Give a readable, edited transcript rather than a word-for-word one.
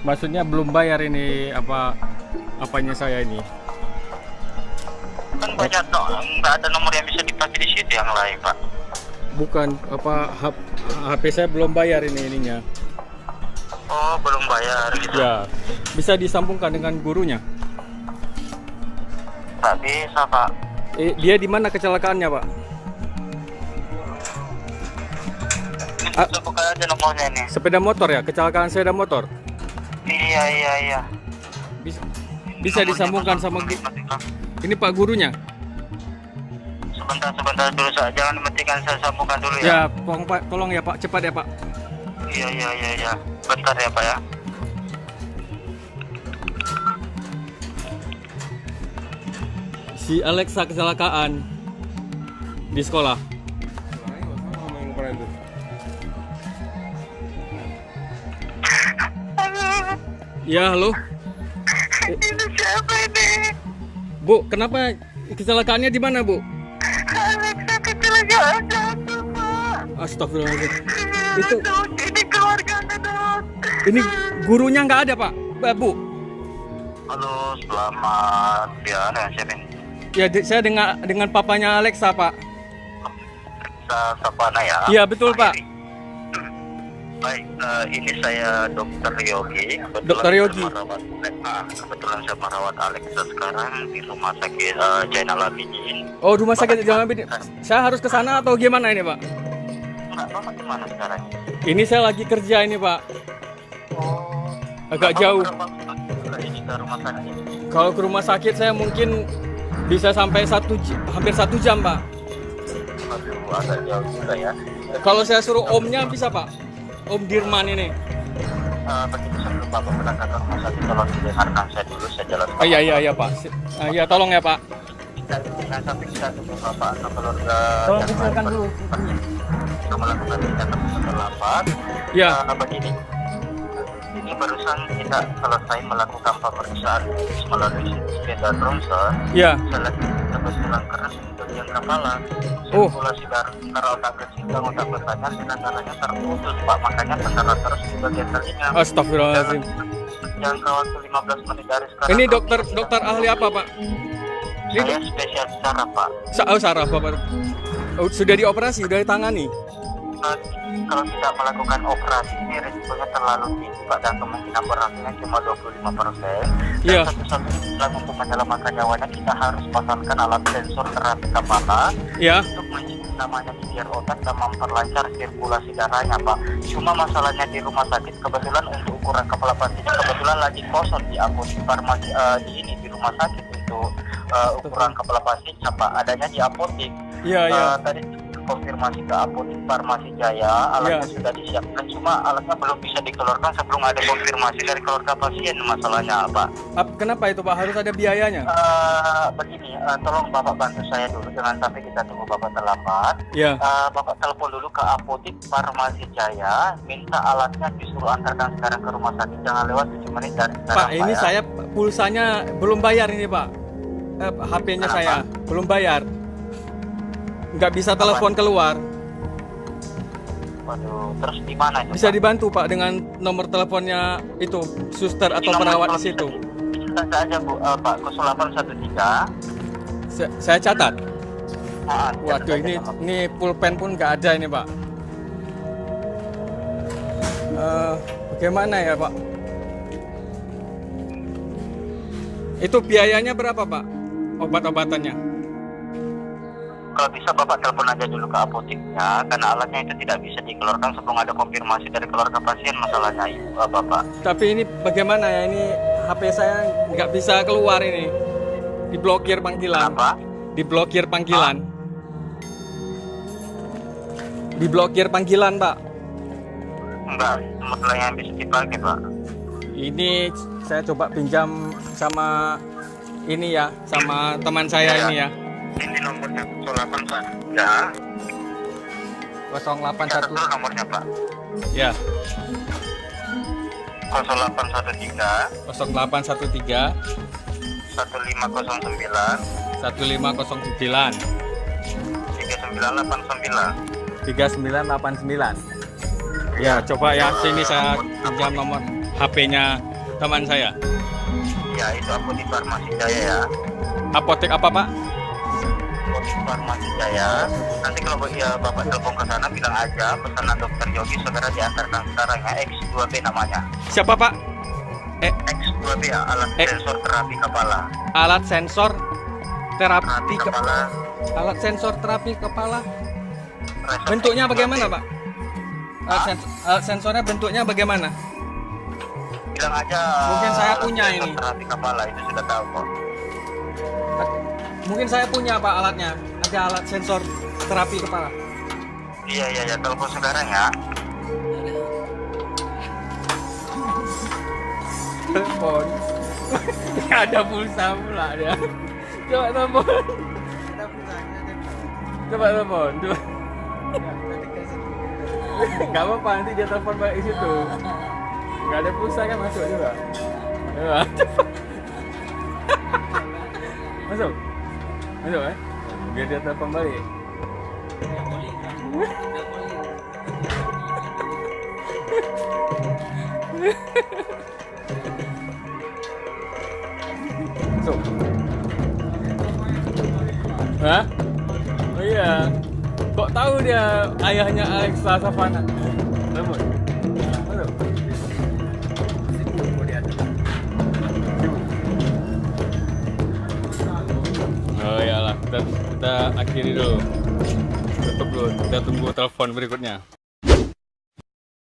Maksudnya belum bayar ini apanya saya ini. Kan banyak toh, nggak ada nomor yang bisa dipakai di situ yang lain, Pak. Bukan HP saya belum bayar ininya. Oh, belum bayar gitu. Ya, bisa disambungkan dengan gurunya. Nggak bisa, Pak. Dia di mana kecelakaannya, Pak? Bisa buka aja nomornya nih. Sepeda motor ya, kecelakaan sepeda motor. Iya. Bisa disambungkan sama ini Pak gurunya. Sebentar dulu, jangan dimatikan, saya sambungkan dulu ya. Ya, tolong Pak, tolong ya Pak, cepat ya Pak. Iya. Bentar ya, Pak ya. Si Alexa kecelakaan di sekolah. Ya, halo. Ini siapa ini? Bu, kenapa kecelakaannya di mana, Bu? Alexa kecelakaan jatuh, Pak. Astagfirullahaladzim. Itu Ini keluarganya, Dok. ini gurunya nggak ada, Pak. Bu. Halo, selamat ya, dengan siapa ini? Ya, saya dengan papanya Alexa, Pak. Sapana ya? Iya, betul, Pak. Baik, ini saya Dokter Yogi. Dr. Yogi. Kebetulan saya merawat Alexa sekarang di rumah sakit Jainal Abidin. Oh, rumah sakit Jalan Abidin. Saya harus ke sana atau gimana ini, Pak? Enggak, Bapak di mana sekarang? Ini saya lagi kerja ini, Pak. Oh, Agak jauh. Ini ke rumah sakit. Kalau ke rumah sakit saya mungkin bisa sampai hampir 1 jam, Pak. Aduh, agak jauh juga ya. Kalau saya suruh omnya bisa, Pak. Om Dirman ini. Begitu sebelum Bapak berangkat ke rumah sakit, tolong didengarkan saya dulu, saya jelaskan. Oh, iya Pak. Iya, tolong ya, Pak. Kita sampai kita tunggu Bapak atau keluarga. Tolong kecilkan dulu. Kita melakukan tindakan terlambat. Ya. Begini, ini barusan kita selesai melakukan pemeriksaan melalui scan ronsen. Ya. Saya lagi kebetulan keras di bagian kepala. Oh. Sirkulasi darah otak ke sindang otak bertanya dengan darahnya terputus, Pak. Makanya tekanan terus di bagian telinga. Astagfirullahaladzim. Jangka waktu 15 menit dari sekarang. Ini dokter ahli apa, Pak? Saya spesialis saraf, Pak. Saraf, Pak. Oh, sudah dioperasi, sudah ditangani. Kalau tidak melakukan operasi ini risikonya terlalu tinggi, Pak, dan kemungkinan berhasilnya cuma 25%. Iya. Dan satu-satunya jalan untuk menyelamatkan nyawanya, kita harus pasangkan alat sensor terapi kepala Ya. untuk menyebut namanya bibir otak dan memperlancar sirkulasi darahnya, Pak. Cuma masalahnya di rumah sakit, kebetulan untuk ukuran kepala pasien kebetulan lagi kosong di apotek farmasi di rumah sakit untuk ukuran kepala pasien, Pak, adanya di apotek. Iya. Tadi konfirmasi ke apotek Farmasi Jaya, alatnya sudah disiapkan, cuma alatnya belum bisa dikeluarkan sebelum ada konfirmasi dari keluarga pasien. Masalahnya apa? Kenapa itu, Pak? Harus ada biayanya? Begini, tolong Bapak bantu saya dulu, jangan sampai kita tunggu Bapak terlambat. Ya. Bapak telepon dulu ke apotek Farmasi Jaya, minta alatnya disuruh antarkan sekarang ke rumah sakit, jangan lewat 7 menit dari sekarang, Pak, ini ya. saya pulsanya belum bayar ini, Pak. HP-nya saya belum bayar. Nggak bisa telepon keluar. Waduh, terus di mana itu? Bisa Pak? dibantu, Pak, dengan nomor teleponnya itu, suster atau perawat di situ. Bisa saja, Bu, Pak, 0813. Saya catat. Waduh, catat ini pulpen pun nggak ada ini, Pak. Bagaimana ya, Pak? Itu biayanya berapa, Pak? Obat-obatannya? Kalau bisa Bapak telepon aja dulu ke apoteknya, karena alatnya itu tidak bisa dikeluarkan sebelum ada konfirmasi dari keluarga pasien, masalahnya Ibu, Bapak. Tapi ini bagaimana ya, ini HP saya nggak bisa keluar ini. Diblokir panggilan. Kenapa? Diblokir panggilan. Diblokir panggilan, Pak. Enggak, semua yang bisa dipakai, Pak. Ini saya coba pinjam sama ini ya, sama teman saya ini ya. Ini nomornya 08, Pak. Ya. 081. Catat nomornya, Pak. Ya. 0813 0813 1509 1509 3989. 3989. Ya, coba ya, sini saya pinjam nomor HP-nya teman saya. Ya, itu Apotik Farmasi Jaya ya. Apotek apa, Pak? Apotik Farmasi Jaya. Nanti kalau ya Bapak telepon ke sana bilang aja pesanan Dokter Yogi segera diantarkan sekarang ya. X2B namanya. Siapa, Pak? X2B ya, alat sensor terapi kepala. Alat sensor terapi Terapi kepala. Alat sensor terapi kepala. Resep Bentuknya X2B. bagaimana, Pak? Alat sensornya bentuknya bagaimana? Bilang aja. Mungkin saya alat punya sensor ini. Terapi kepala itu sudah tahu kok. Mungkin saya punya, Pak, alatnya. Ada alat sensor terapi kepala. Iya, telepon sekarang ya. Telepon. Ada pulsa pula dia. Coba telepon. Coba telepon. Coba. Gak apa-apa, nanti dia telepon balik ke situ. Gak ada pulsa kan masuk juga. Coba. Masuk. Masuk biar dia telepon balik. Masuk. Hah? Oh iya. Kok tahu dia ayahnya Alexa Savana? Telepon. Masuk. Oh iyalah, kita akhiri dulu. Tutup dulu, kita tunggu telepon berikutnya.